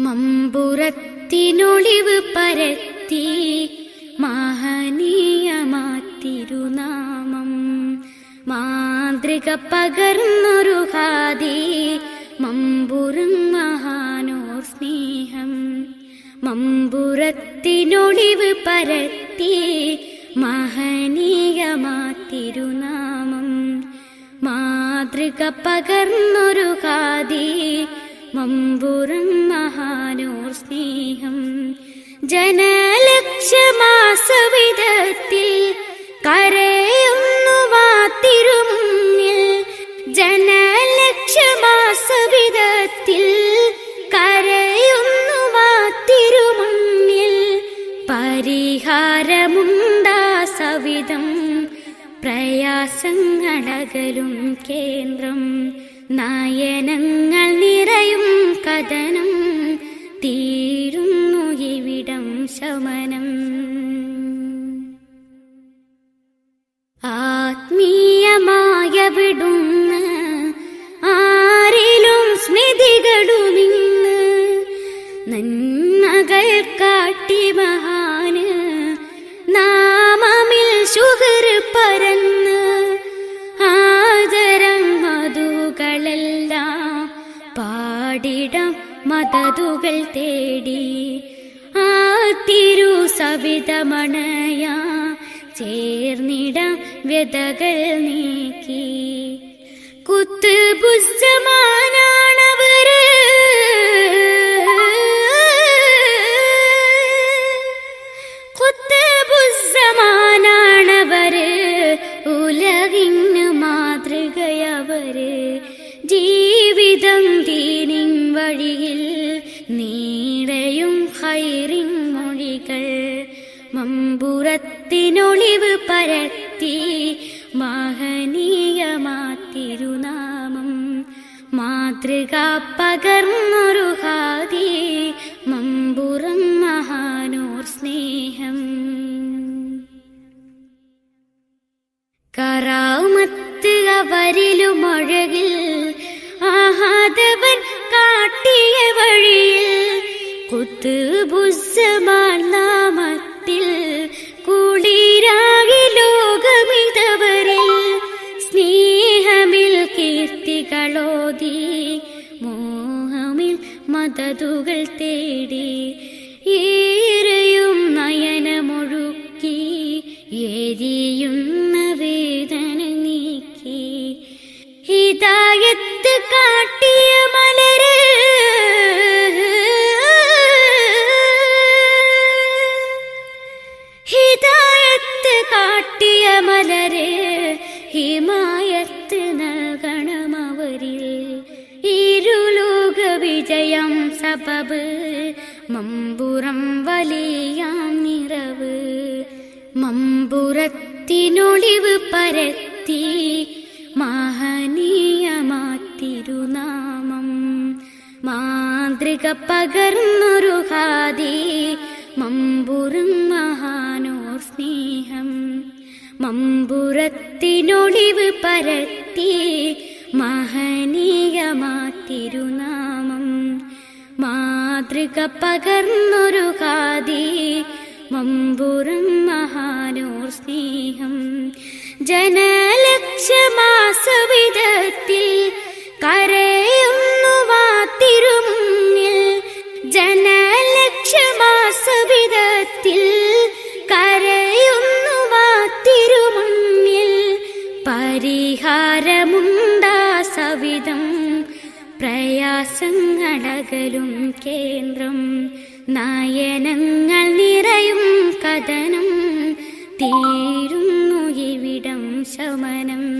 മമ്പുറത്തിനൊളിവ് പരത്തി മഹനീയമാത്തിരുനാമം മാതൃക പകർന്നൊരു ഹാദി മമ്പുറം മഹാനോർ സ്നേഹം. മമ്പുറത്തിനൊളിവ് പരത്തി മഹനീയമാത്തിരുനാമം മാതൃക പകർന്നൊരു ഹാദി മമ്പുറം മഹാനോർ സ്നേഹം. ജനലക്ഷമാസവിധത്തിൽ കരയുന്നു വാത്തിരുമുന്നിൽ. ജനലക്ഷമാസവിധത്തിൽ കരയുന്നു വാത്തിരുമുന്നിൽ. പരിഹാരമുണ്ടാ സവിധം പ്രയാസങ്ങളകലും കേന്ദ്രം. നയനങ്ങൾ നിറയും കഥനം തീരുന്നു ഇവിടം ശമനം. ആത്മീയമായ വിടുന്ന് ആരിലും സ്മൃതികളുമിന്ന് നന്മകൾ കാട്ടി മഹാന് നാമമിൽ ശുഹർ പരന്ന്. ആദരം മധുകളെല്ലാം പാടിടം മദതുകൾ തേടി. ആ തിരു സവിതമണയാ ചേർന്നിടം വ്യതകൾ നീക്കി. കുത്തുബുസ്സമാനാണവര് കുത്തുബുസ്സമാനാണവര് ഉലകിന് മാതൃകയവര്. ജീവിതം ദീനിൻ വഴിയിൽ നീടയും ഹൈറിൻ മൊഴികൾ. മമ്പുറത്തിനൊളിവ് പരത്തി മഹനീയമാത്തിരുനാമം മാതൃക പകർന്നൊരു ഹാദി മമ്പുറം മഹാനോർ സ്നേഹം. കറാമത്ത് അവരിലുമഴകിൽ ആഹാദവൻ കാട്ടിയ വഴിയിൽ. കുത്തുബുസ്സമാൻ നാമത്തിൽ കുളിരാകി ലോകമിതവരിൽ. സ്നേഹമിൽ കീർത്തികളോതി മോഹമിൽ മദതുകൾ തേടി. ഏറെയും നയനമൊഴുക്കി എരിയുന്ന വേദന നീക്കി. ഹിദായത്ത് കാട്ടിയ മലര് ഹിദായത്ത് കാട്ടിയ മലര് ഹിമായത്ത് നൽകണമവരിൽ. ഇരുലോക വിജയം സബബ് മമ്പുറം വലിയ നിറവ്. മമ്പുറത്തിനൊളിവ് പരത്തി മഹനീയമാത്തിരുനാമം മാതൃക പകർന്നൊരു ഹാദി മമ്പുറം മഹാനോർ സ്നേഹം. മമ്പുറത്തിനൊളിവ് പരത്തി മഹനീയമാത്തിരുനാമം മാതൃക പകർന്നൊരു ഹാദി മമ്പുറം മഹാനോർ സ്നേഹം. ജനലക്ഷമാസവിധത്തിൽ കരയുന്നു വാത്തിരുമുന്നിൽ. ജനലക്ഷമാസവിധത്തിൽ കരയുന്നു വാത്തിരുമുന്നിൽ. പരിഹാരമുണ്ടാ സവിധം പ്രയാസങ്ങളകലും കേന്ദ്രം. നയനങ്ങൾ നിറയും കഥനം തീരുന്നു ഇവിടം ശമനം.